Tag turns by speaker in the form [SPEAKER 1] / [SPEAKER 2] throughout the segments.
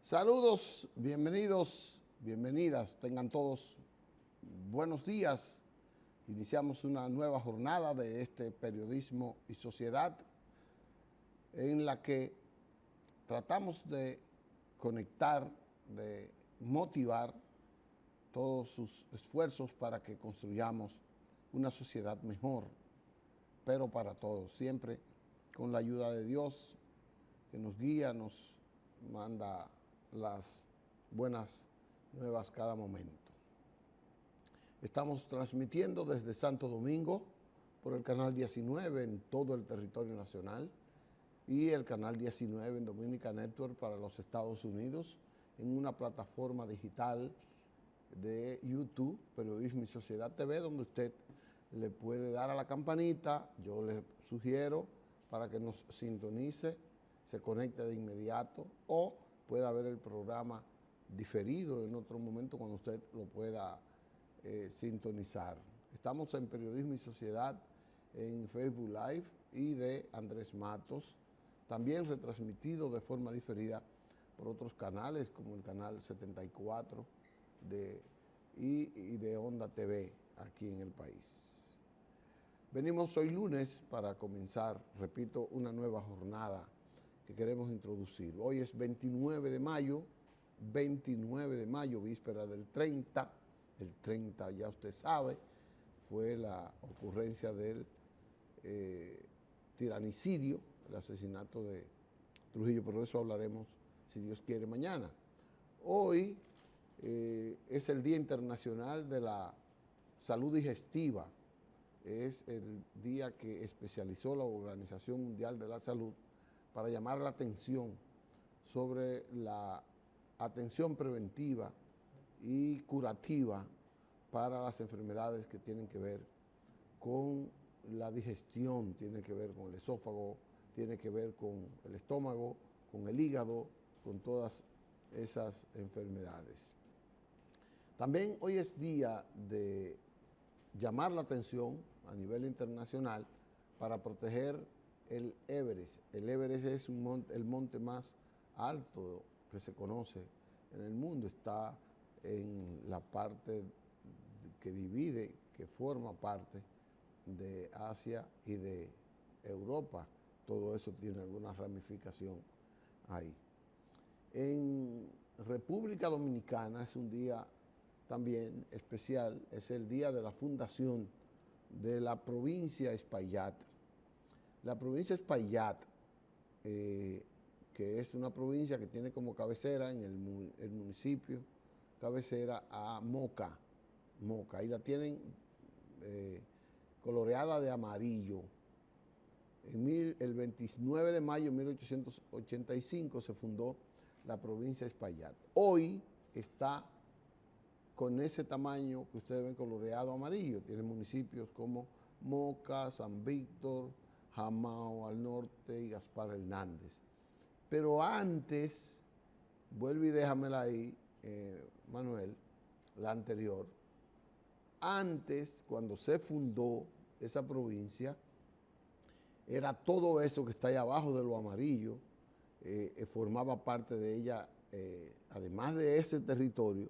[SPEAKER 1] Saludos, bienvenidos, bienvenidas, tengan todos buenos días. Iniciamos una nueva jornada de este periodismo y sociedad en la que tratamos de conectar, de motivar todos sus esfuerzos para que construyamos una sociedad mejor, pero para todos, siempre con la ayuda de Dios que nos guía, nos manda las buenas nuevas cada momento. Estamos transmitiendo desde Santo Domingo por el canal 19 en todo el territorio nacional y el canal 19 en Dominica Network para los Estados Unidos en una plataforma digital de YouTube, Periodismo y Sociedad TV, donde usted le puede dar a la campanita. Yo le sugiero para que nos sintonice, se conecte de inmediato o pueda ver el programa diferido en otro momento cuando usted lo pueda sintonizar. Estamos en Periodismo y Sociedad en Facebook Live y de Andrés Matos, también retransmitido de forma diferida por otros canales como el canal 74 y de Onda TV aquí en el país. Venimos hoy lunes para comenzar, repito, una nueva jornada que queremos introducir. Hoy es 29 de mayo, víspera del 30. El 30, ya usted sabe, fue la ocurrencia del tiranicidio, el asesinato de Trujillo, pero de eso hablaremos, si Dios quiere, mañana. Hoy es el Día Internacional de la Salud Digestiva. Es el día que especializó la Organización Mundial de la Salud para llamar la atención sobre la atención preventiva y curativa para las enfermedades que tienen que ver con la digestión, tiene que ver con el esófago, tiene que ver con el estómago, con el hígado, con todas esas enfermedades. También hoy es día de llamar la atención a nivel internacional para proteger el Everest. El Everest es el monte más alto que se conoce en el mundo. Está en la parte que divide, que forma parte de Asia y de Europa. Todo eso tiene alguna ramificación ahí. En República Dominicana es un día también especial, es el día de la fundación de la provincia Espaillat. La provincia Espaillat, que es una provincia que tiene como cabecera en el municipio, cabecera a Moca, ahí la tienen coloreada de amarillo. El 29 de mayo de 1885 se fundó la provincia Espaillat. Hoy está con ese tamaño que ustedes ven coloreado amarillo. Tiene municipios como Moca, San Víctor, Jamao al norte y Gaspar Hernández. Pero antes, vuelve y déjamela ahí, Manuel, la anterior. Antes, cuando se fundó esa provincia, era todo eso que está ahí abajo de lo amarillo, formaba parte de ella, además de ese territorio,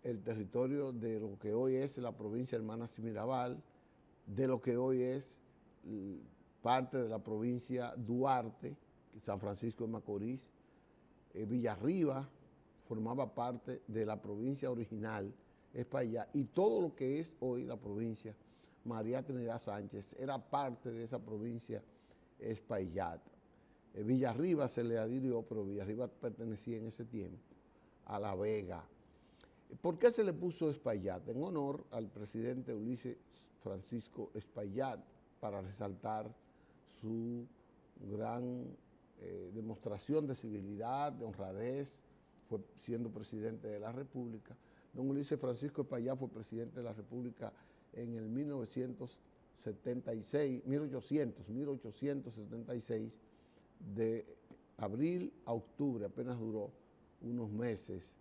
[SPEAKER 1] el territorio de lo que hoy es la provincia Hermanas Mirabal, de lo que hoy es parte de la provincia Duarte, San Francisco de Macorís, Villarriba formaba parte de la provincia original, Espaillat, y todo lo que es hoy la provincia María Trinidad Sánchez era parte de esa provincia Espaillat. Villarriba se le adhirió, pero Villarriba pertenecía en ese tiempo a La Vega. ¿Por qué se le puso Espaillat? En honor al presidente Ulises Francisco Espaillat, para resaltar su gran demostración de civilidad, de honradez, fue siendo presidente de la República. Don Ulises Francisco Espaillat fue presidente de la República en el 1876, de abril a octubre, apenas duró unos meses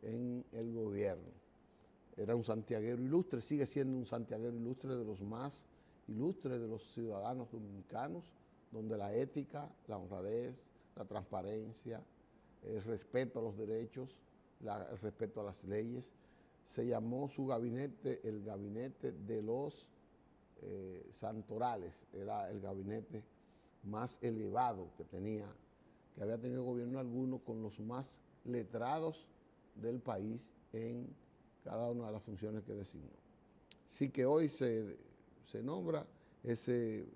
[SPEAKER 1] en el gobierno. Era un santiaguero ilustre, sigue siendo un santiaguero ilustre, de los más ilustres de los ciudadanos dominicanos, donde la ética, la honradez, la transparencia, el respeto a los derechos, el respeto a las leyes. Se llamó su gabinete el gabinete de los santorales, era el gabinete más elevado que había tenido el gobierno alguno, con los más letrados del país en cada una de las funciones que designó. Así que hoy se nombra ese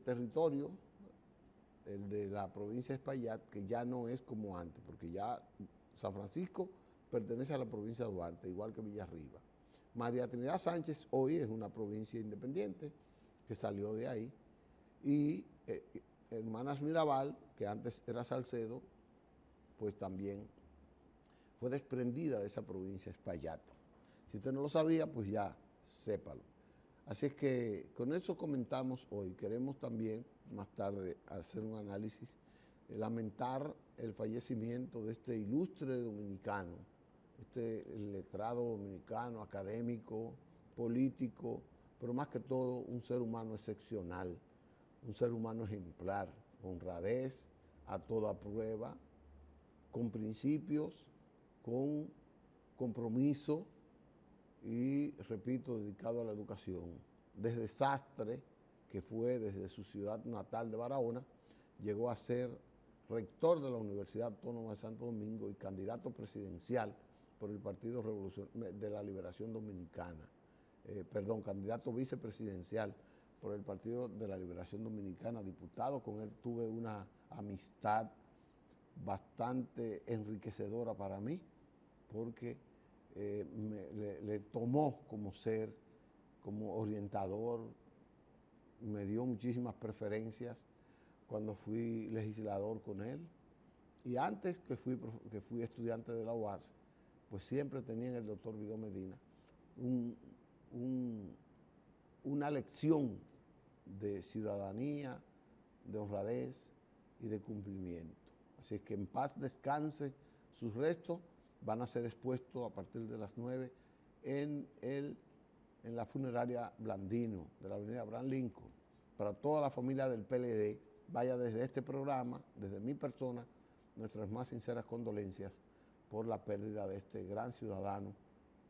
[SPEAKER 1] territorio, el de la provincia de Espaillat, que ya no es como antes, porque ya San Francisco pertenece a la provincia de Duarte, igual que Villarriba. María Trinidad Sánchez hoy es una provincia independiente que salió de ahí, y Hermanas Mirabal, que antes era Salcedo, pues también fue desprendida de esa provincia, Espaillat. Si usted no lo sabía, pues ya sépalo. Así es que con eso comentamos hoy. Queremos también más tarde hacer un análisis, lamentar el fallecimiento de este ilustre dominicano, este letrado dominicano, académico, político, pero más que todo un ser humano excepcional, un ser humano ejemplar, honradez a toda prueba, con principios, con compromiso y, repito, dedicado a la educación. Desde Sastre, que fue desde su ciudad natal de Barahona, llegó a ser rector de la Universidad Autónoma de Santo Domingo y candidato presidencial por el Partido de la Liberación Dominicana. Candidato vicepresidencial por el Partido de la Liberación Dominicana, diputado. Con él tuve una amistad bastante enriquecedora para mí, porque le tomó como ser, como orientador, me dio muchísimas preferencias cuando fui legislador con él. Y antes que fui estudiante de la UAS, pues siempre tenía en el doctor Vidó Medina una lección de ciudadanía, de honradez y de cumplimiento. Así es que en paz descanse. Sus restos van a ser expuestos a partir de las 9 en la funeraria Blandino de la avenida Abraham Lincoln. Para toda la familia del PLD, vaya desde este programa, desde mi persona, nuestras más sinceras condolencias por la pérdida de este gran ciudadano,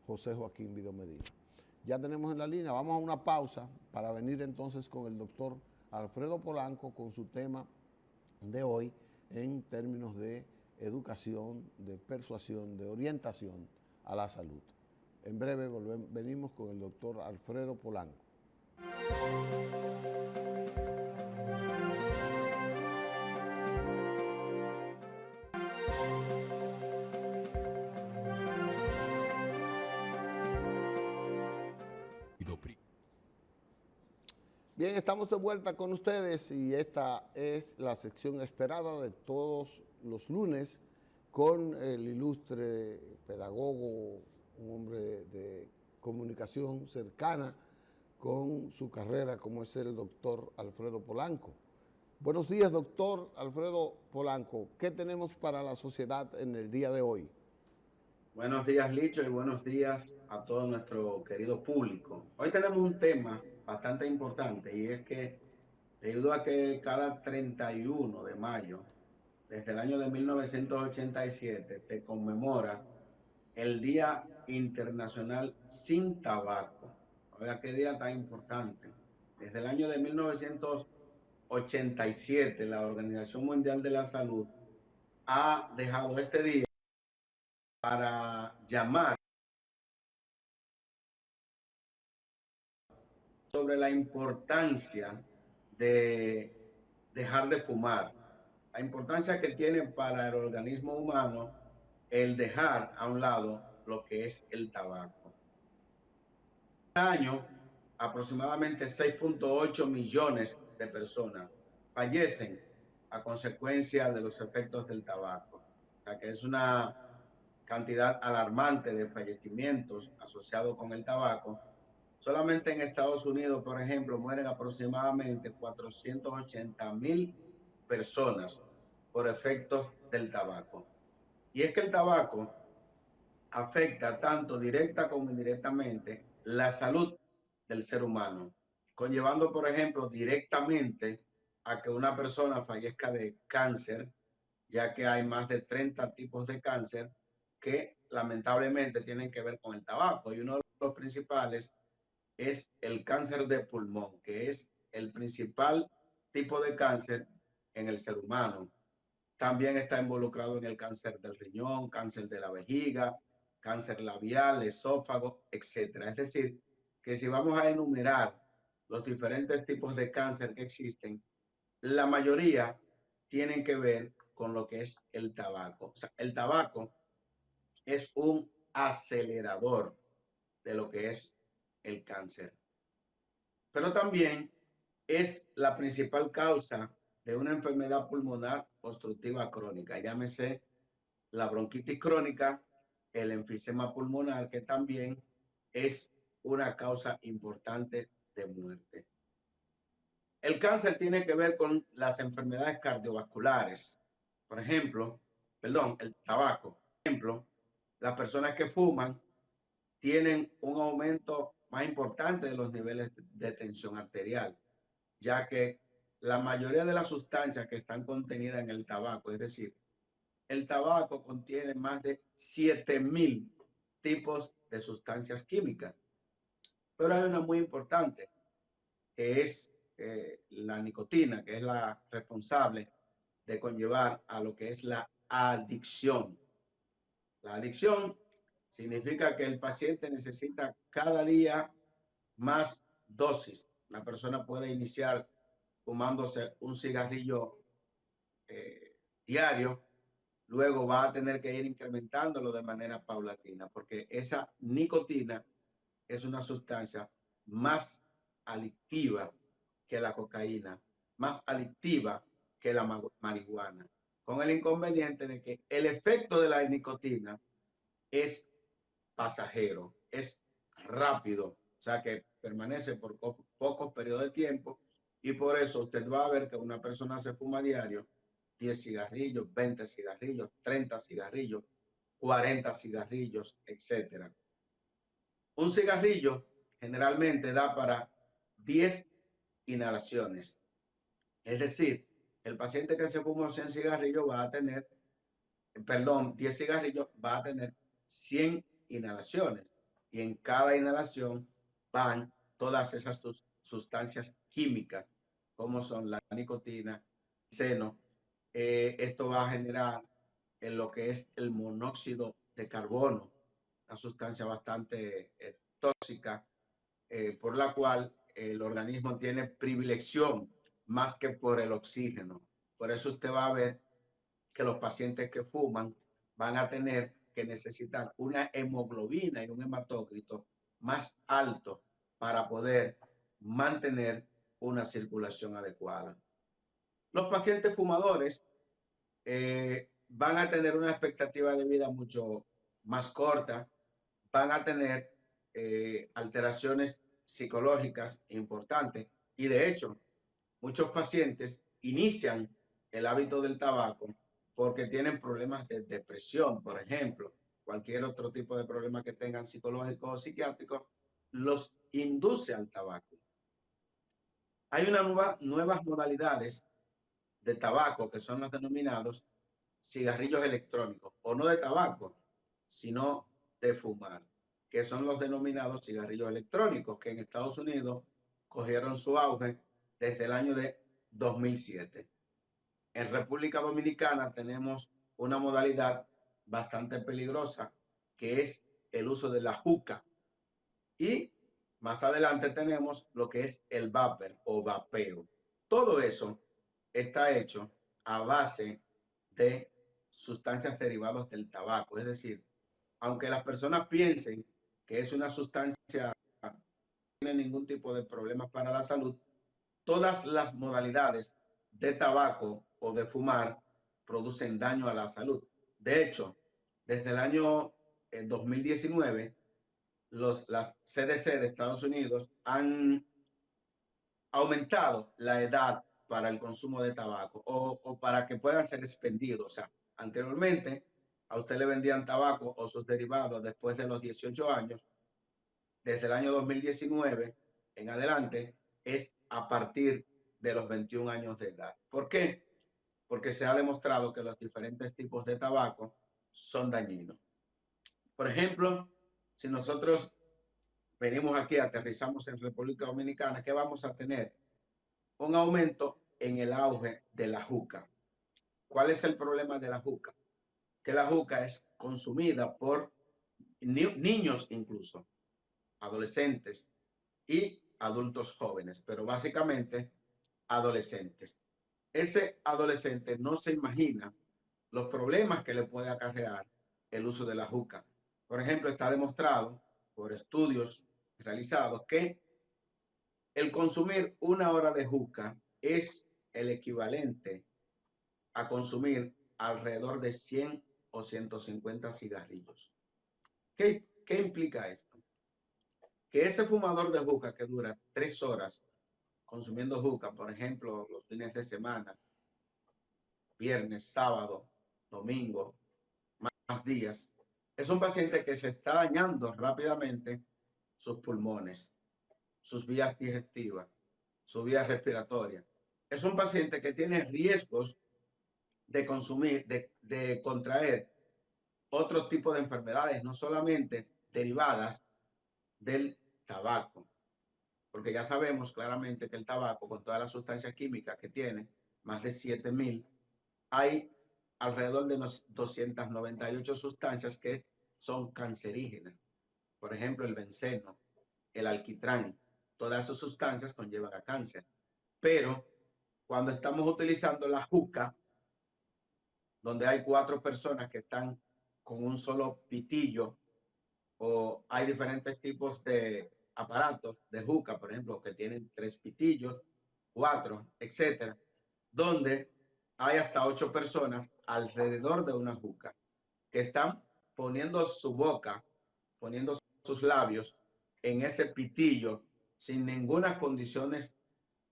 [SPEAKER 1] José Joaquín Vidó Medina. Ya tenemos en la línea, vamos a una pausa para venir entonces con el doctor Alfredo Polanco con su tema de hoy en términos de educación, de persuasión, de orientación a la salud. En breve venimos con el doctor Alfredo Polanco. Bien, estamos de vuelta con ustedes y esta es la sección esperada de todos los lunes con el ilustre pedagogo, un hombre de comunicación cercana con su carrera, como es el doctor Alfredo Polanco. Buenos días, doctor Alfredo Polanco. ¿Qué tenemos para la sociedad en el día de hoy?
[SPEAKER 2] Buenos días, Licho, y buenos días a todo nuestro querido público. Hoy tenemos un tema bastante importante y es que, debido a que cada 31 de mayo, desde el año de 1987, se conmemora el Día Internacional sin Tabaco. Oiga, qué día tan importante. Desde el año de 1987, la Organización Mundial de la Salud ha dejado este día para llamar sobre la importancia de dejar de fumar, la importancia que tiene para el organismo humano el dejar a un lado lo que es el tabaco. Cada año, aproximadamente 6.8 millones de personas fallecen a consecuencia de los efectos del tabaco. O sea que es una cantidad alarmante de fallecimientos asociados con el tabaco. Solamente en Estados Unidos, por ejemplo, mueren aproximadamente 480.000 personas por efectos del tabaco. Y es que el tabaco afecta tanto directa como indirectamente la salud del ser humano, conllevando, por ejemplo, directamente a que una persona fallezca de cáncer, ya que hay más de 30 tipos de cáncer que lamentablemente tienen que ver con el tabaco. Y uno de los principales es el cáncer de pulmón, que es el principal tipo de cáncer en el ser humano. También está involucrado en el cáncer del riñón, cáncer de la vejiga, cáncer labial, esófago, etcétera. Es decir, que si vamos a enumerar los diferentes tipos de cáncer que existen, la mayoría tienen que ver con lo que es el tabaco. O sea, el tabaco es un acelerador de lo que es el cáncer, pero también es la principal causa de una enfermedad pulmonar obstructiva crónica, llámese la bronquitis crónica, el enfisema pulmonar, que también es una causa importante de muerte. El cáncer tiene que ver con las enfermedades cardiovasculares. Por ejemplo, el tabaco. Por ejemplo, las personas que fuman tienen un aumento más importante de los niveles de tensión arterial, ya que la mayoría de las sustancias que están contenidas en el tabaco, es decir, el tabaco contiene más de 7.000 tipos de sustancias químicas, pero hay una muy importante, que es la nicotina, que es la responsable de conllevar a lo que es la adicción. La adicción significa que el paciente necesita cada día más dosis. La persona puede iniciar fumándose un cigarrillo diario, luego va a tener que ir incrementándolo de manera paulatina, porque esa nicotina es una sustancia más adictiva que la cocaína, más adictiva que la marihuana, con el inconveniente de que el efecto de la nicotina es pasajero, es rápido, o sea que permanece por pocos periodos de tiempo, y por eso usted va a ver que una persona se fuma a diario 10 cigarrillos, 20 cigarrillos, 30 cigarrillos, 40 cigarrillos, etcétera. Un cigarrillo generalmente da para 10 inhalaciones. Es decir, el paciente que se fuma 100 cigarrillos va a tener, 10 cigarrillos va a tener 100 inhalaciones. Y en cada inhalación van todas esas sustancias químicas, como son la nicotina, el seno. Esto va a generar en lo que es el monóxido de carbono, una sustancia bastante tóxica, por la cual el organismo tiene predilección más que por el oxígeno. Por eso usted va a ver que los pacientes que fuman van a tener que necesitar una hemoglobina y un hematócrito más alto para poder mantener una circulación adecuada. Los pacientes fumadores van a tener una expectativa de vida mucho más corta, van a tener alteraciones psicológicas importantes, y de hecho muchos pacientes inician el hábito del tabaco porque tienen problemas de depresión, por ejemplo, cualquier otro tipo de problema que tengan psicológicos o psiquiátricos, los induce al tabaco. Hay nuevas modalidades de tabaco que son los denominados cigarrillos electrónicos, o no de tabaco, sino de fumar, que son los denominados cigarrillos electrónicos, que en Estados Unidos cogieron su auge desde el año de 2007. En República Dominicana tenemos una modalidad bastante peligrosa, que es el uso de la juca. Y más adelante tenemos lo que es el vapor o vapeo. Todo eso está hecho a base de sustancias derivadas del tabaco. Es decir, aunque las personas piensen que es una sustancia que no tiene ningún tipo de problemas para la salud, todas las modalidades de tabaco o de fumar producen daño a la salud. De hecho, desde el año 2019, las CDC de Estados Unidos han aumentado la edad para el consumo de tabaco, o para que puedan ser expendidos. O sea, anteriormente a usted le vendían tabaco o sus derivados después de los 18 años. Desde el año 2019 en adelante es a partir de los 21 años de edad. ¿Por qué? porque se ha demostrado que los diferentes tipos de tabaco son dañinos. Por ejemplo, si nosotros venimos aquí, aterrizamos en República Dominicana, ¿qué vamos a tener? Un aumento en el auge de la juca. ¿Cuál es el problema de la juca? Que la juca es consumida por niños incluso, adolescentes y adultos jóvenes, pero básicamente adolescentes. Ese adolescente no se imagina los problemas que le puede acarrear el uso de la juca. Por ejemplo, está demostrado por estudios realizados que el consumir 1 hora de juca es el equivalente a consumir alrededor de 100 o 150 cigarrillos. ¿Qué implica esto? Que ese fumador de juca que dura 3 horas consumiendo juca, por ejemplo, los fines de semana, viernes, sábado, domingo, más días, es un paciente que se está dañando rápidamente sus pulmones, sus vías digestivas, su vía respiratoria. Es un paciente que tiene riesgos de consumir, de contraer otros tipos de enfermedades, no solamente derivadas del tabaco, porque ya sabemos claramente que el tabaco, con todas las sustancias químicas que tiene, más de 7.000, hay alrededor de unos 298 sustancias que son cancerígenas. Por ejemplo, el benceno, el alquitrán, todas esas sustancias conllevan a cáncer. Pero cuando estamos utilizando la juca, donde hay 4 personas que están con un solo pitillo, o hay diferentes tipos de aparatos de juca, por ejemplo, que tienen 3 pitillos, 4, etcétera, donde hay hasta 8 personas alrededor de una juca que están poniendo su boca, poniendo sus labios en ese pitillo sin ninguna condiciones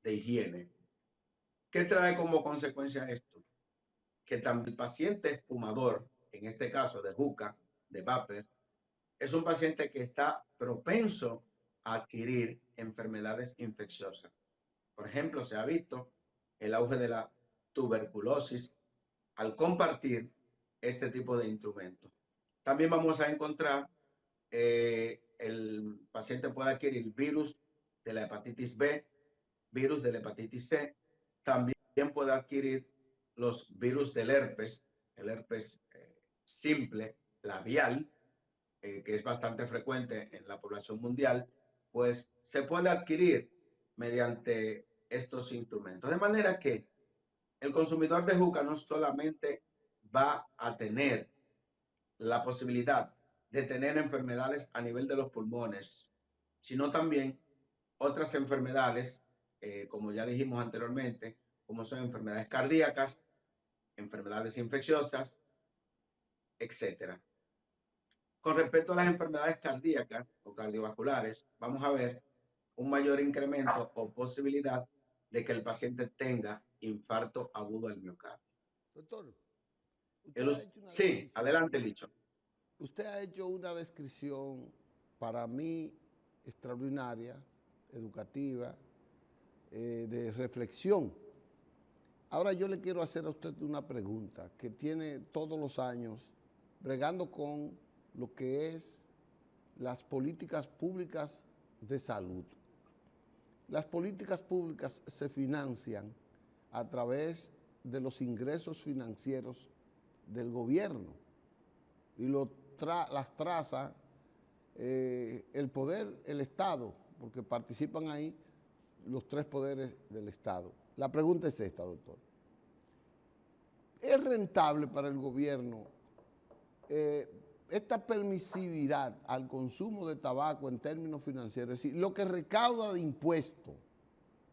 [SPEAKER 2] de higiene. ¿Qué trae como consecuencia esto? Que también el paciente fumador, en este caso de juca, de vapor, es un paciente que está propenso a adquirir enfermedades infecciosas. Por ejemplo, se ha visto el auge de la tuberculosis al compartir este tipo de instrumentos. También vamos a encontrar el paciente puede adquirir virus de la hepatitis B, virus de la hepatitis C, también puede adquirir los virus del herpes, el herpes simple, labial, que es bastante frecuente en la población mundial, pues se puede adquirir mediante estos instrumentos. De manera que el consumidor de juca no solamente va a tener la posibilidad de tener enfermedades a nivel de los pulmones, sino también otras enfermedades, como ya dijimos anteriormente, como son enfermedades cardíacas, enfermedades infecciosas, etcétera. Con respecto a las enfermedades cardíacas o cardiovasculares, vamos a ver un mayor incremento o posibilidad de que el paciente tenga infarto agudo del miocardio.
[SPEAKER 1] Doctor, usted ha hecho una
[SPEAKER 2] Sí,
[SPEAKER 1] descripción.
[SPEAKER 2] adelante, Licho.
[SPEAKER 1] Usted ha hecho una descripción para mí extraordinaria, educativa, de reflexión. Ahora yo le quiero hacer a usted una pregunta que tiene todos los años bregando con lo que es las políticas públicas de salud. Las políticas públicas se financian a través de los ingresos financieros del gobierno y las traza el poder, el Estado, porque participan ahí los 3 poderes del Estado. La pregunta es esta, doctor. ¿Es rentable para el gobierno esta permisividad al consumo de tabaco en términos financieros? Es decir, lo que recauda de impuestos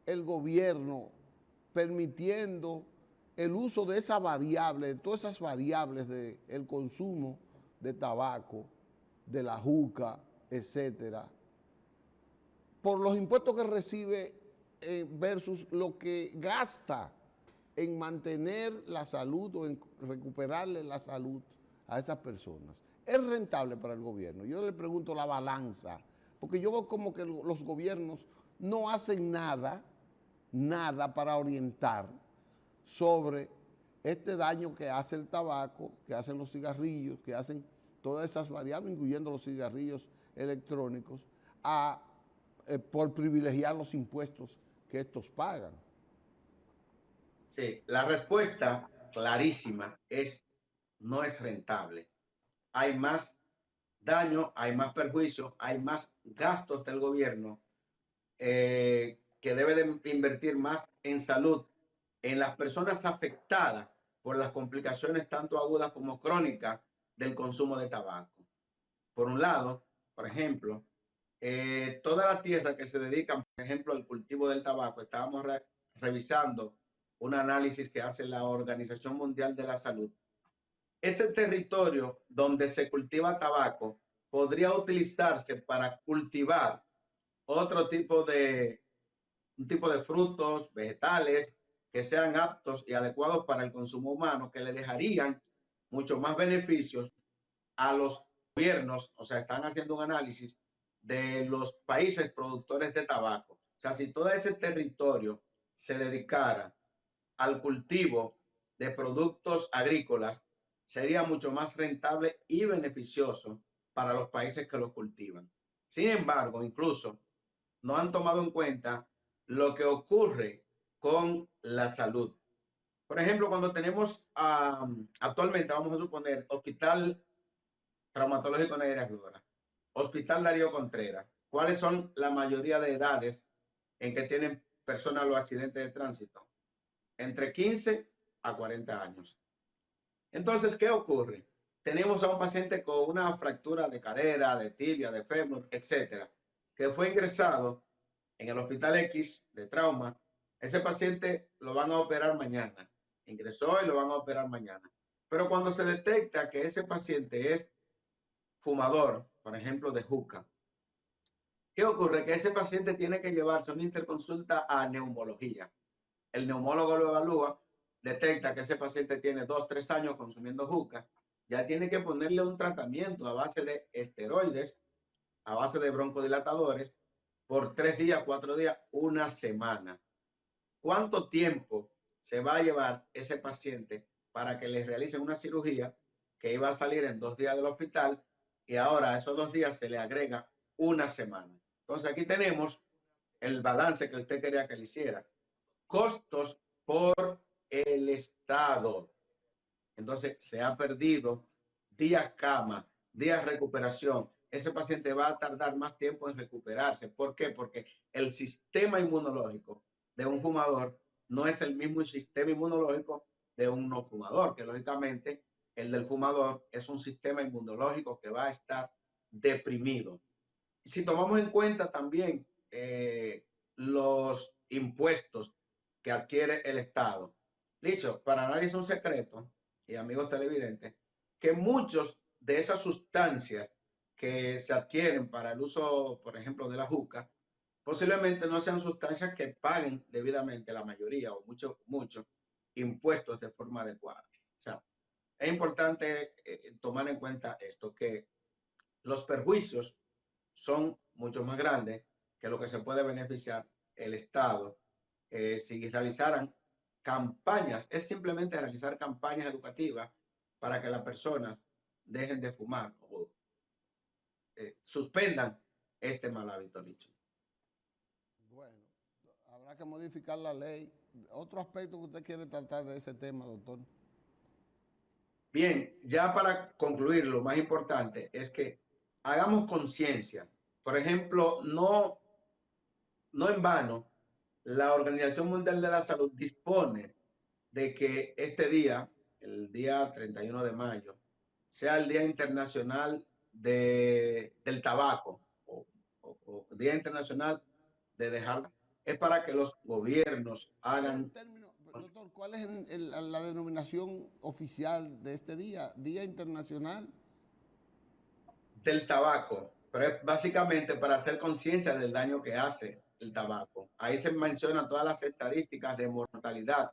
[SPEAKER 1] el gobierno permitiendo el uso de esa variable, de todas esas variables del consumo de tabaco, de la juca, etcétera, por los impuestos que recibe versus lo que gasta en mantener la salud o en recuperarle la salud a esas personas. ¿Es rentable para el gobierno? Yo le pregunto la balanza, porque yo veo como que los gobiernos no hacen nada para orientar sobre este daño que hace el tabaco, que hacen los cigarrillos, que hacen todas esas variables, incluyendo los cigarrillos electrónicos, por privilegiar los impuestos que estos pagan.
[SPEAKER 2] Sí, la respuesta clarísima es: no es rentable. Hay más daño, hay más perjuicio, hay más gastos del gobierno que debe de invertir más en salud, en las personas afectadas por las complicaciones tanto agudas como crónicas del consumo de tabaco. Por un lado, por ejemplo, toda la tierra que se dedica, por ejemplo, al cultivo del tabaco, estábamos revisando un análisis que hace la Organización Mundial de la Salud. Ese territorio donde se cultiva tabaco podría utilizarse para cultivar otro un tipo de frutos, vegetales, que sean aptos y adecuados para el consumo humano, que le dejarían mucho más beneficios a los gobiernos. O sea, están haciendo un análisis de los países productores de tabaco. O sea, si todo ese territorio se dedicara al cultivo de productos agrícolas, sería mucho más rentable y beneficioso para los países que los cultivan. Sin embargo, incluso no han tomado en cuenta lo que ocurre con la salud. Por ejemplo, cuando tenemos actualmente, vamos a suponer, Hospital Traumatológico Neira Góngora, Hospital Darío Contreras, ¿cuáles son la mayoría de edades en que tienen personas los accidentes de tránsito? Entre 15 a 40 años. Entonces, ¿qué ocurre? Tenemos a un paciente con una fractura de cadera, de tibia, de fémur, etcétera, que fue ingresado en el hospital X de trauma. Ese paciente lo van a operar mañana. Ingresó y lo van a operar mañana. Pero cuando se detecta que ese paciente es fumador, por ejemplo, de juca, ¿qué ocurre? Que ese paciente tiene que llevarse una interconsulta a neumología. El neumólogo lo evalúa, detecta que ese paciente tiene 2, 3 años consumiendo juca, ya tiene que ponerle un tratamiento a base de esteroides, a base de broncodilatadores, por 3 días, 4 días, una semana. ¿Cuánto tiempo se va a llevar ese paciente para que le realicen una cirugía que iba a salir en 2 días del hospital y ahora a esos 2 días se le agrega una semana? Entonces aquí tenemos el balance que usted quería que le hiciera. Costos por el Estado. Entonces se ha perdido días cama, días recuperación. Ese paciente va a tardar más tiempo en recuperarse. ¿Por qué? Porque el sistema inmunológico de un fumador no es el mismo sistema inmunológico de un no fumador, que lógicamente el del fumador es un sistema inmunológico que va a estar deprimido. Si tomamos en cuenta también los impuestos que adquiere el Estado, dicho, para nadie es un secreto, y amigos televidentes, que muchos de esas sustancias que se adquieren para el uso, por ejemplo, de la juca, posiblemente no sean sustancias que paguen debidamente la mayoría o muchos impuestos de forma adecuada. O sea, es importante tomar en cuenta esto, que los perjuicios son mucho más grandes que lo que se puede beneficiar el Estado si realizaran campañas. Es simplemente realizar campañas educativas para que las personas dejen de fumar o suspendan este mal hábito, Licho.
[SPEAKER 1] Bueno, habrá que modificar la ley. Otro aspecto que usted quiere tratar de ese tema, doctor.
[SPEAKER 2] Bien, ya para concluir, lo más importante es que hagamos conciencia. Por ejemplo, no en vano, la Organización Mundial de la Salud dispone de que este día, el día 31 de mayo, sea el Día Internacional del Tabaco o Día Internacional de dejar. Es para que los gobiernos
[SPEAKER 1] ¿Cuál es el
[SPEAKER 2] hagan
[SPEAKER 1] término, doctor? ¿Cuál es la denominación oficial de este día? Día Internacional.
[SPEAKER 2] del tabaco, pero es básicamente para hacer conciencia del daño que hace el tabaco. Ahí se mencionan todas las estadísticas de mortalidad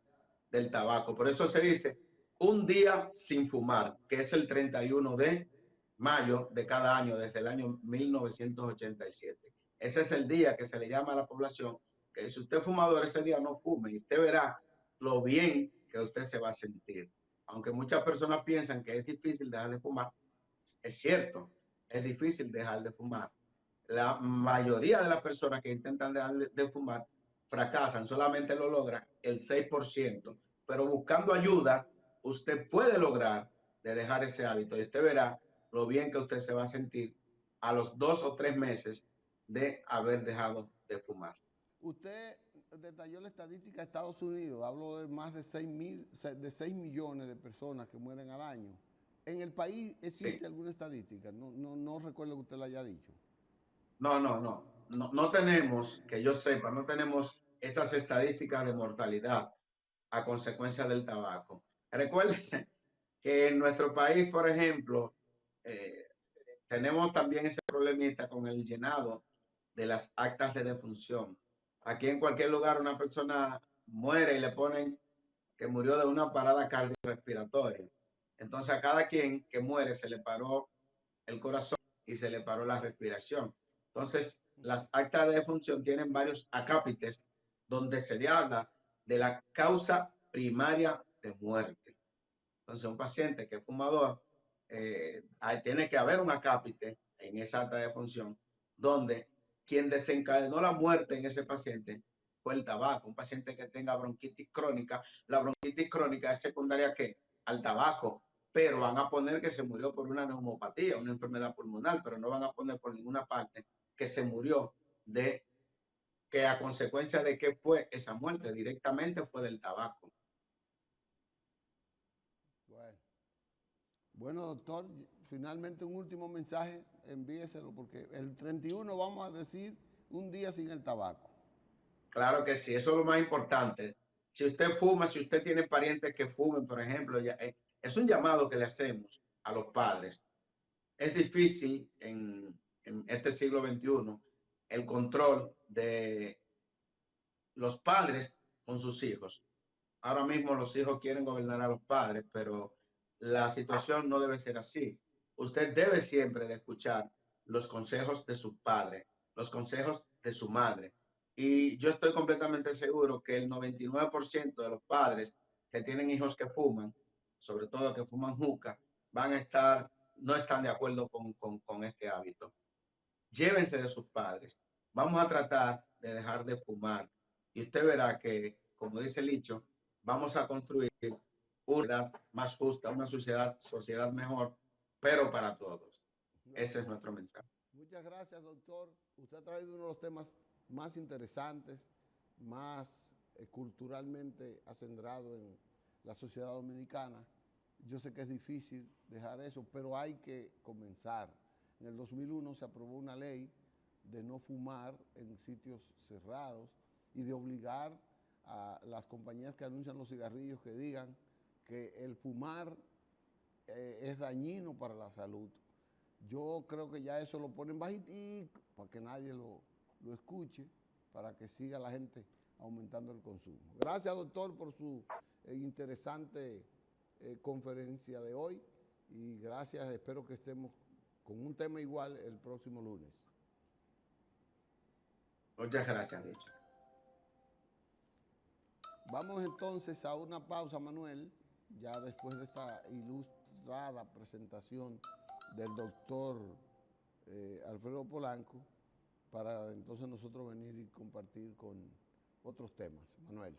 [SPEAKER 2] del tabaco. Por eso se dice un día sin fumar, que es el 31 de mayo de cada año, desde el año 1987. Ese es el día que se le llama a la población, que si usted es fumador, ese día no fume, y usted verá lo bien que usted se va a sentir. Aunque muchas personas piensan que es difícil dejar de fumar, es cierto, es difícil dejar de fumar. La mayoría de las personas que intentan dejar de fumar fracasan, solamente lo logran el 6%, pero buscando ayuda, usted puede lograr de dejar ese hábito y usted verá lo bien que usted se va a sentir a los 2 o 3 meses de haber dejado de fumar.
[SPEAKER 1] Usted detalló la estadística de Estados Unidos, hablo de más de 6 millones de personas que mueren al año. ¿En el país existe
[SPEAKER 2] Sí.
[SPEAKER 1] alguna estadística? No recuerdo que usted la haya dicho.
[SPEAKER 2] No tenemos, que yo sepa, no tenemos estas estadísticas de mortalidad a consecuencia del tabaco. Recuérdense que en nuestro país, por ejemplo, eh, tenemos también ese problemita con el llenado de las actas de defunción. Aquí en cualquier lugar una persona muere y le ponen que murió de una parada cardiorrespiratoria. Entonces a cada quien que muere se le paró el corazón y se le paró la respiración. Entonces, las actas de defunción tienen varios acápites donde se habla de la causa primaria de muerte. Entonces, un paciente que es fumador, tiene que haber un acápite en esa acta de defunción donde quien desencadenó la muerte en ese paciente fue el tabaco. Un paciente que tenga bronquitis crónica, la bronquitis crónica es secundaria ¿qué? Al tabaco, pero van a poner que se murió por una neumopatía, una enfermedad pulmonar, pero no van a poner por ninguna parte que se murió de que a consecuencia de que fue esa muerte directamente fue del tabaco.
[SPEAKER 1] Bueno. Bueno, doctor, finalmente un último mensaje, envíeselo, porque el 31 vamos a decir un día sin el tabaco.
[SPEAKER 2] Claro que sí, eso es lo más importante. Si usted fuma, si usted tiene parientes que fumen, por ejemplo, es un llamado que le hacemos a los padres. Es difícil en este siglo XXI el control de los padres con sus hijos. Ahora mismo los hijos quieren gobernar a los padres, pero la situación no debe ser así. Usted debe siempre de escuchar los consejos de su padre, los consejos de su madre. Y yo estoy completamente seguro que el 99% de los padres que tienen hijos que fuman, sobre todo que fuman juca, no están de acuerdo con este hábito. Llévense de sus padres. Vamos a tratar de dejar de fumar. Y usted verá que, como dice el dicho, vamos a construir una sociedad más justa, una sociedad mejor, pero para todos. Ese es nuestro mensaje.
[SPEAKER 1] Muchas gracias, doctor. Usted ha traído uno de los temas más interesantes, más culturalmente acendrado en la sociedad dominicana. Yo sé que es difícil dejar eso, pero hay que comenzar. En el 2001 se aprobó una ley de no fumar en sitios cerrados y de obligar a las compañías que anuncian los cigarrillos que digan que el fumar es dañino para la salud. Yo creo que ya eso lo ponen bajito para que nadie lo escuche, para que siga la gente aumentando el consumo. Gracias, doctor, por su interesante conferencia de hoy y gracias, espero que estemos con un tema igual el próximo lunes.
[SPEAKER 2] Muchas gracias, Richard.
[SPEAKER 1] Vamos entonces a una pausa, Manuel, ya después de esta ilustrada presentación del doctor Alfredo Polanco, para entonces nosotros venir y compartir con otros temas. Manuel.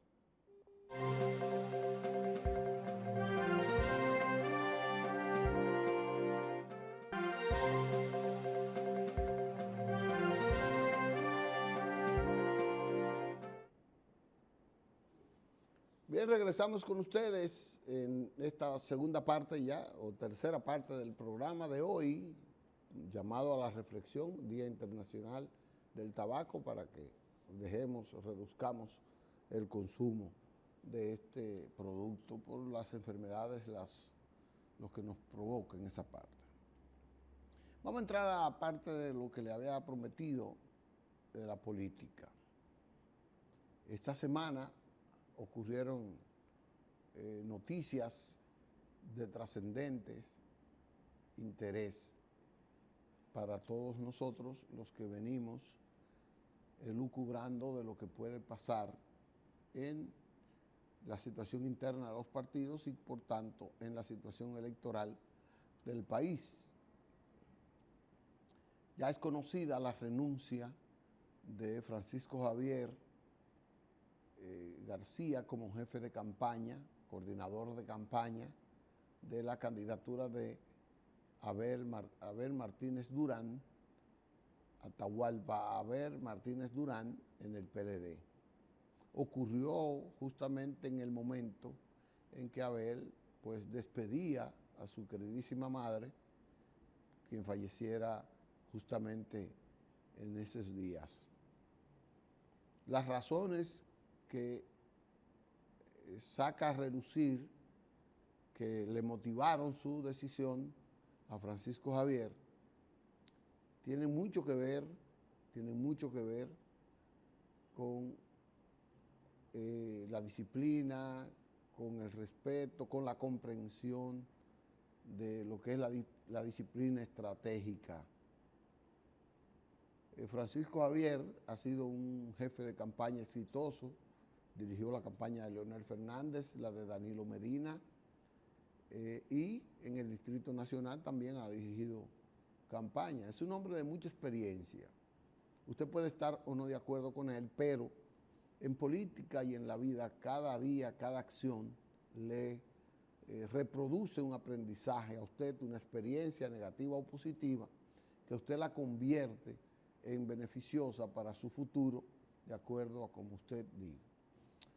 [SPEAKER 1] Bien, regresamos con ustedes en esta segunda parte ya, o tercera parte del programa de hoy, llamado a la reflexión, Día Internacional del Tabaco, para que dejemos o reduzcamos el consumo de este producto por las enfermedades, los que nos provoquen esa parte. Vamos a entrar a la parte de lo que le había prometido de la política. Esta semana ocurrieron noticias de trascendentes interés para todos nosotros los que venimos elucubrando de lo que puede pasar en la situación interna de los partidos y, por tanto, en la situación electoral del país. Ya es conocida la renuncia de Francisco Javier García como jefe de campaña, coordinador de campaña de la candidatura de Abel Martínez Durán, Atahualpa Abel Martínez Durán, en el PLD. Ocurrió justamente en el momento en que Abel pues despedía a su queridísima madre, quien falleciera justamente en esos días. Las razones que saca a relucir, que le motivaron su decisión a Francisco Javier, tienen mucho que ver con la disciplina, con el respeto, con la comprensión de lo que es la disciplina estratégica. Francisco Javier ha sido un jefe de campaña exitoso, dirigió la campaña de Leonel Fernández, la de Danilo Medina, y en el Distrito Nacional también ha dirigido campaña. Es un hombre de mucha experiencia. Usted puede estar o no de acuerdo con él, pero en política y en la vida, cada día, cada acción le reproduce un aprendizaje a usted, una experiencia negativa o positiva, que usted la convierte en beneficiosa para su futuro, de acuerdo a como usted diga.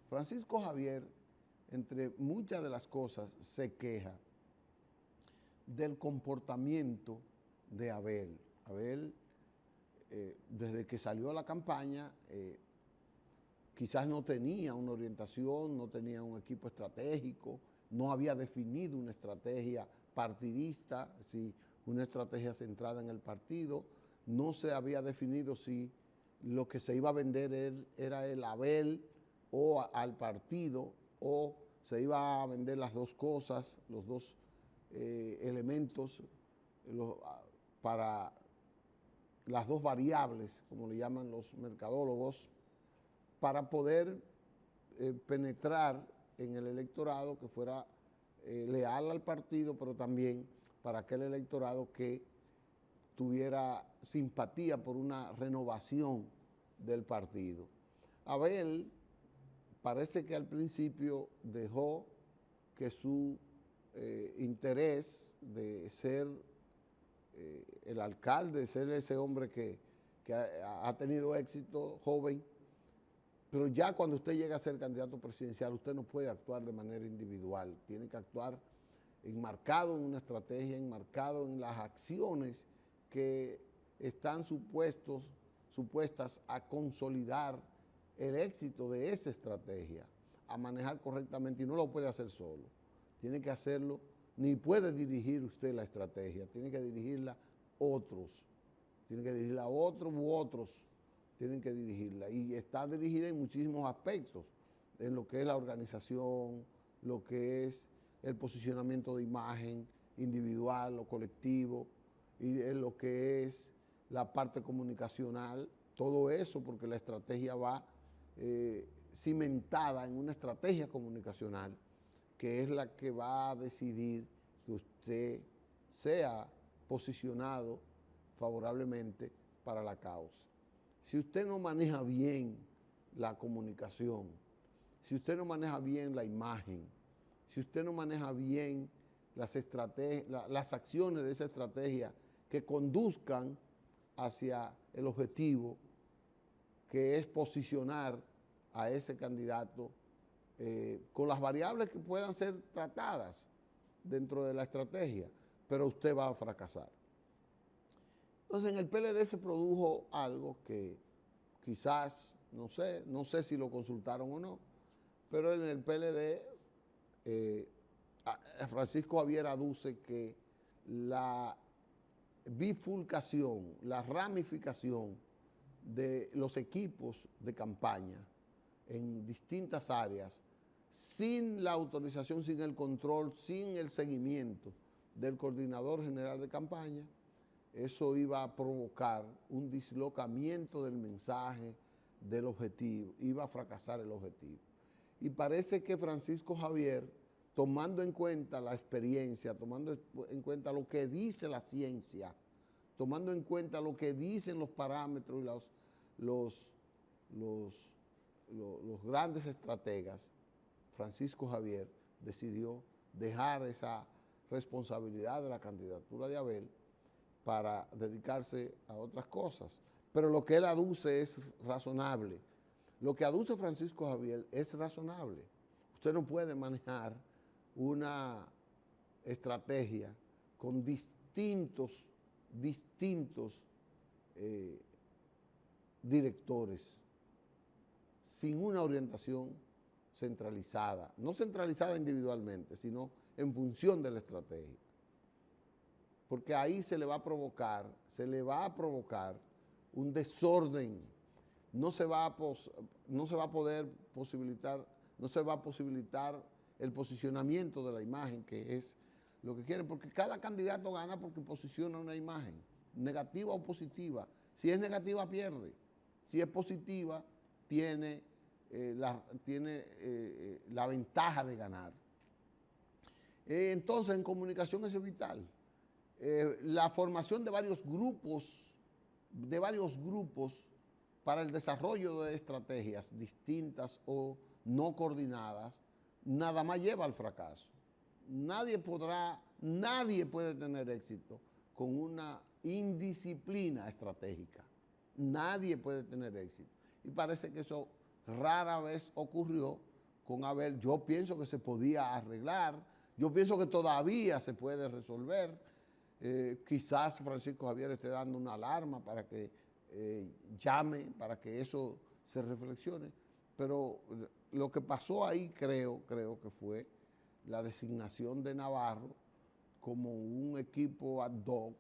[SPEAKER 1] Francisco Javier, entre muchas de las cosas, se queja del comportamiento de Abel. Abel, desde que salió a la campaña, quizás no tenía una orientación, no tenía un equipo estratégico, no había definido una estrategia partidista, sí, una estrategia centrada en el partido, no se había definido si lo que se iba a vender era el Abel o al partido, o se iba a vender las dos cosas, los dos elementos para las dos variables, como le llaman los mercadólogos, para poder penetrar en el electorado que fuera leal al partido, pero también para aquel electorado que tuviera simpatía por una renovación del partido. Abel parece que al principio dejó que su interés de ser el alcalde, de ser ese hombre que ha tenido éxito joven, pero ya cuando usted llega a ser candidato presidencial, usted no puede actuar de manera individual, tiene que actuar enmarcado en una estrategia, enmarcado en las acciones que están supuestas a consolidar el éxito de esa estrategia, a manejar correctamente, y no lo puede hacer solo. Tiene que hacerlo, ni puede dirigir usted la estrategia, tiene que dirigirla otros, tiene que dirigirla otros u otros, tienen que dirigirla. Y está dirigida en muchísimos aspectos, en lo que es la organización, lo que es el posicionamiento de imagen individual o colectivo, y en lo que es la parte comunicacional, todo eso, porque la estrategia va cimentada en una estrategia comunicacional, que es la que va a decidir que usted sea posicionado favorablemente para la causa. Si usted no maneja bien la comunicación, si usted no maneja bien la imagen, si usted no maneja bien las acciones de esa estrategia que conduzcan hacia el objetivo, que es posicionar a ese candidato con las variables que puedan ser tratadas dentro de la estrategia, pero usted va a fracasar. Entonces en el PLD se produjo algo que quizás, no sé si lo consultaron o no, pero en el PLD Francisco Javier aduce que la bifurcación, la ramificación de los equipos de campaña en distintas áreas, sin la autorización, sin el control, sin el seguimiento del coordinador general de campaña, eso iba a provocar un dislocamiento del mensaje, del objetivo, iba a fracasar el objetivo. Y parece que Francisco Javier, tomando en cuenta la experiencia, tomando en cuenta lo que dice la ciencia, tomando en cuenta lo que dicen los parámetros y los, los grandes estrategas, Francisco Javier decidió dejar esa responsabilidad de la candidatura de Abel para dedicarse a otras cosas. Pero lo que él aduce es razonable. Lo que aduce Francisco Javier es razonable. Usted no puede manejar una estrategia con distintos directores sin una orientación centralizada, no centralizada individualmente, sino en función de la estrategia. Porque ahí se le va a provocar un desorden, no se va a posibilitar el posicionamiento de la imagen, que es lo que quieren, porque cada candidato gana porque posiciona una imagen, negativa o positiva. Si es negativa, pierde. Si es positiva, tiene la ventaja de ganar. Entonces, en comunicación eso es vital. La formación de varios grupos para el desarrollo de estrategias distintas o no coordinadas, nada más lleva al fracaso. Nadie puede tener éxito con una indisciplina estratégica. Nadie puede tener éxito. Y parece que eso rara vez ocurrió con Abel. Yo pienso que se podía arreglar, yo pienso que todavía se puede resolver. Quizás Francisco Javier esté dando una alarma para que llame, para que eso se reflexione, pero lo que pasó ahí creo que fue la designación de Navarro como un equipo ad hoc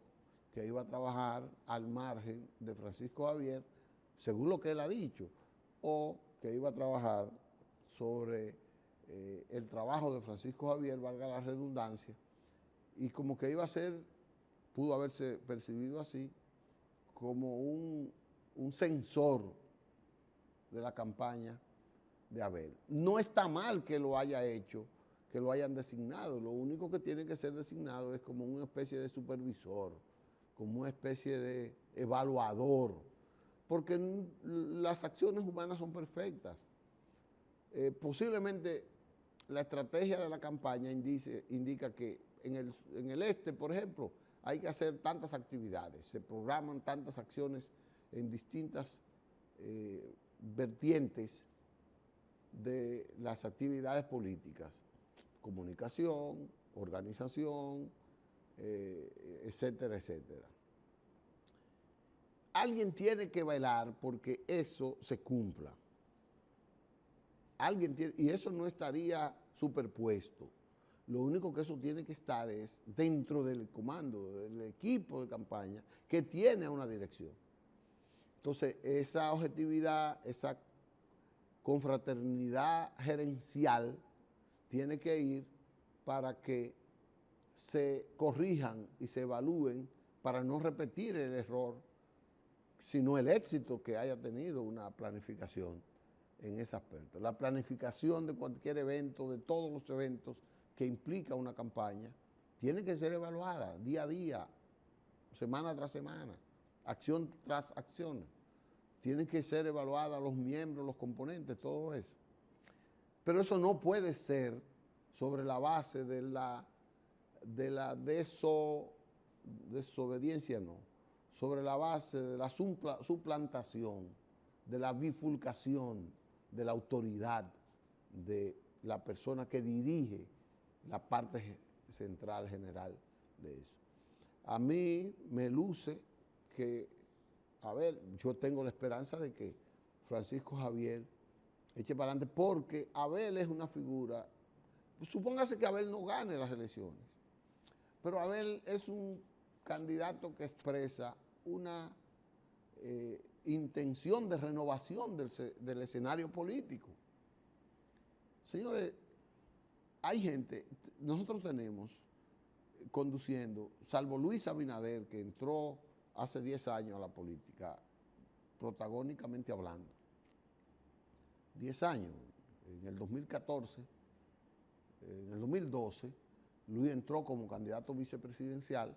[SPEAKER 1] que iba a trabajar al margen de Francisco Javier, según lo que él ha dicho, o que iba a trabajar sobre el trabajo de Francisco Javier, valga la redundancia, y como que iba a ser, pudo haberse percibido así, como un censor de la campaña de Abel. No está mal que lo haya hecho, que lo hayan designado, lo único que tiene que ser designado es como una especie de supervisor, como una especie de evaluador, porque las acciones humanas son perfectas. Posiblemente la estrategia de la campaña indica que en el este, por ejemplo, hay que hacer tantas actividades, se programan tantas acciones en distintas vertientes de las actividades políticas, comunicación, organización, etcétera, etcétera. Alguien tiene que velar porque eso se cumpla. Y eso no estaría superpuesto. Lo único que eso tiene que estar es dentro del comando, del equipo de campaña, que tiene una dirección. Entonces, esa objetividad, esa confraternidad gerencial tiene que ir para que se corrijan y se evalúen para no repetir el error, sino el éxito que haya tenido una planificación en ese aspecto. La planificación de cualquier evento, de todos los eventos que implica una campaña, tiene que ser evaluada día a día, semana tras semana, acción tras acción. Tienen que ser evaluadas los miembros, los componentes, todo eso. Pero eso no puede ser sobre la base de la desobediencia, no. Sobre la base de la suplantación, de la bifurcación de la autoridad de la persona que dirige la parte central general de eso. A mí me luce que, a ver, yo tengo la esperanza de que Francisco Javier eche para adelante, porque Abel es una figura, supóngase que Abel no gane las elecciones, pero Abel es un candidato que expresa una intención de renovación del escenario político. Señores, hay gente, nosotros tenemos conduciendo, salvo Luis Abinader, que entró hace 10 años a la política, protagónicamente hablando, 10 años, en el 2014, en el 2012, Luis entró como candidato vicepresidencial,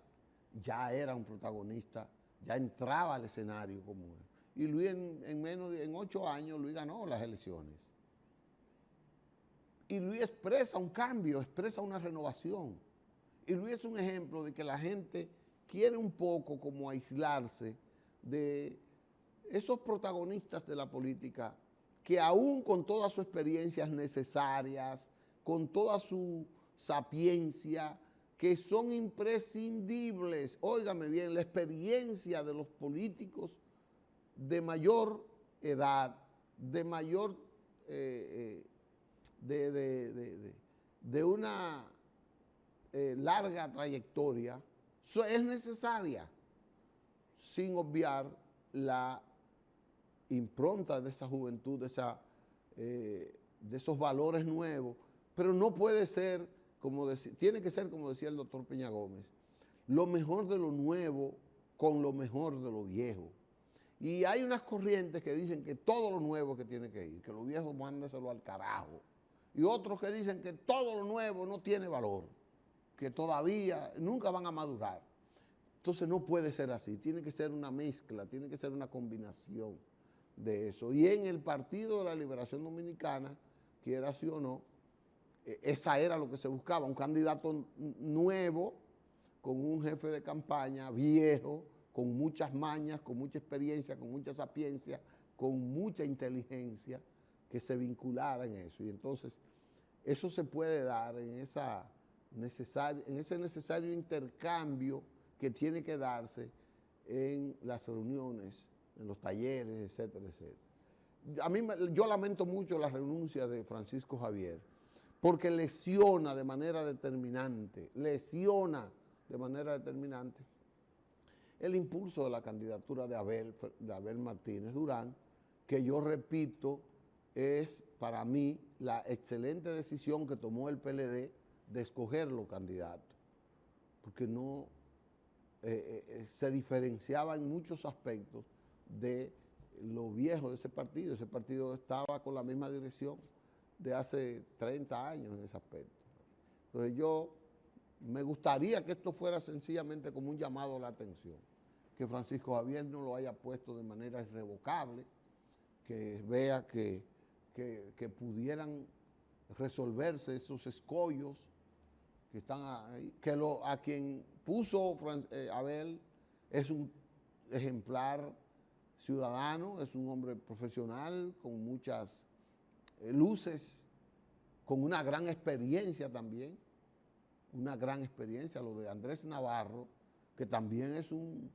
[SPEAKER 1] ya era un protagonista, ya entraba al escenario como él. Y Luis en 8 años, Luis ganó las elecciones. Y Luis expresa un cambio, expresa una renovación. Y Luis es un ejemplo de que la gente quiere un poco como aislarse de esos protagonistas de la política que aún con todas sus experiencias necesarias, con toda su sapiencia, que son imprescindibles, óigame bien, la experiencia de los políticos de mayor edad, de mayor, de una larga trayectoria, es necesaria, sin obviar la impronta de esa juventud, de esos valores nuevos, pero no puede ser, tiene que ser, como decía el doctor Peña Gómez, lo mejor de lo nuevo con lo mejor de lo viejo. Y hay unas corrientes que dicen que todo lo nuevo que tiene que ir, que lo viejo mándeselo al carajo. Y otros que dicen que todo lo nuevo no tiene valor, que todavía nunca van a madurar. Entonces no puede ser así, tiene que ser una mezcla, tiene que ser una combinación de eso. Y en el Partido de la Liberación Dominicana, quiera sí o no, esa era lo que se buscaba, un candidato nuevo, con un jefe de campaña viejo, con muchas mañas, con mucha experiencia, con mucha sapiencia, con mucha inteligencia, que se vinculara en eso. Y entonces eso se puede dar en ese necesario intercambio que tiene que darse en las reuniones, en los talleres, etcétera, etcétera. Yo lamento mucho la renuncia de Francisco Javier, porque lesiona de manera determinante, el impulso de la candidatura de Abel Martínez Durán, que yo repito, es para mí la excelente decisión que tomó el PLD de escoger los candidatos, porque no se diferenciaba en muchos aspectos de lo viejo de ese partido. Ese partido estaba con la misma dirección de hace 30 años en ese aspecto. Entonces me gustaría que esto fuera sencillamente como un llamado a la atención, que Francisco Javier no lo haya puesto de manera irrevocable, que vea que pudieran resolverse esos escollos que están ahí, que a quien puso Abel es un ejemplar ciudadano, es un hombre profesional con muchas luces, con una gran experiencia también, lo de Andrés Navarro, que también es un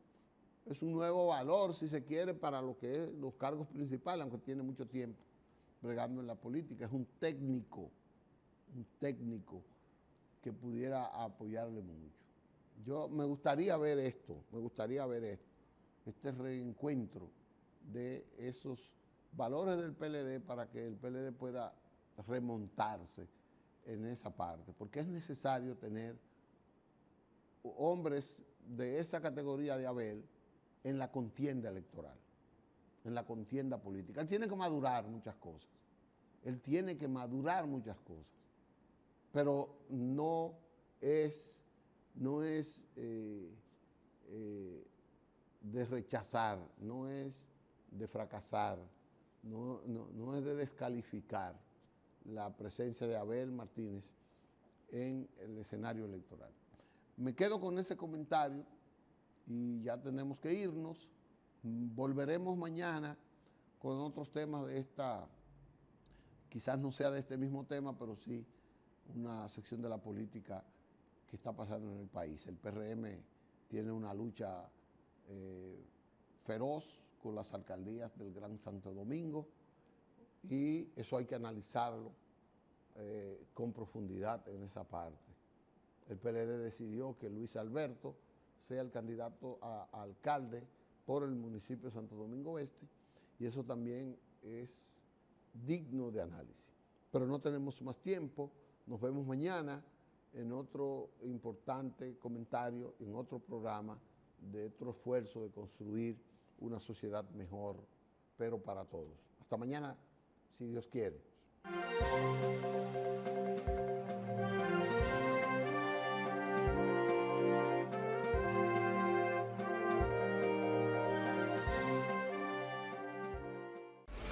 [SPEAKER 1] nuevo valor, si se quiere, para lo que es los cargos principales, aunque tiene mucho tiempo bregando en la política. Es un técnico que pudiera apoyarle mucho. Me gustaría ver este reencuentro de esos valores del PLD para que el PLD pueda remontarse en esa parte, porque es necesario tener hombres de esa categoría de Abel en la contienda electoral, en la contienda política. Él tiene que madurar muchas cosas, pero no es de rechazar, no es de fracasar, no es de descalificar la presencia de Abel Martínez en el escenario electoral. Me quedo con ese comentario y ya tenemos que irnos. Volveremos mañana con otros temas de quizás no sea de este mismo tema, pero sí una sección de la política que está pasando en el país. El PRM tiene una lucha feroz con las alcaldías del Gran Santo Domingo y eso hay que analizarlo con profundidad en esa parte. El PLD decidió que Luis Alberto sea el candidato a alcalde por el municipio de Santo Domingo Este, y eso también es digno de análisis. Pero no tenemos más tiempo, nos vemos mañana en otro importante comentario, en otro programa de otro esfuerzo de construir una sociedad mejor, pero para todos. Hasta mañana, si Dios quiere.